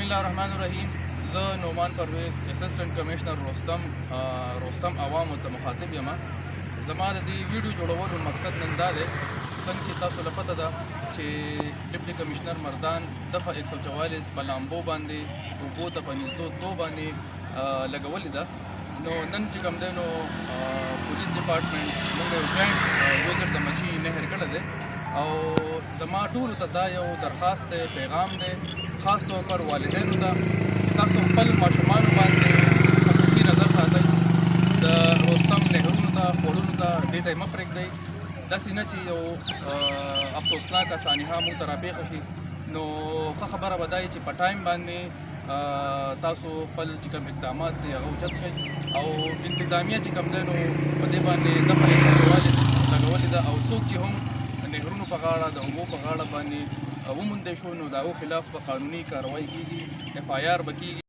الله الرحمن الرحیم. زه نعمان پرویز اسسټنټ کمشنر رستم عوامو ته مخاطب یم. زما د دې ویډیو جوړولو مقصد نن دا دی، څنګه چې تاسو له پته ده چې ډیپټي کمشنر مردان دفعه 144 په لامبو باندې اوبو ته په نږدې تو باندې لګولې ده. نو نن چې کوم دی نو پولیس ډپارټمنټ موږ یو جاینټ وزټ د مچي نهر کړی دی او زما ټولو ته دا یو درخواست دی، پیغام دی، خاص طور پر والدینو ته چې تاسو خپل ماشومانو باندې خصوصي نظر ساتئ. د رستم نهرونو ته خوړونو ته دې ته یې مه پرېږدئ. داسې نه چې یو افسوسناکه سانحه موږ ته راپېښه شي. نو ښه خبره به دا وي چې په ټایم باندې تاسو خپل چې کوم اقدامات دي هغه اوچت کړئ او انتظامیه چې کوم دی نو په دې باندې دفعه 144 لګولې ده او څوک چې هم نهرونو په غاړه د اوبو په غاړه باندې وموندل شو نو د هغو خلاف به قانوني کاروایي کېږي، FIR به کېږي.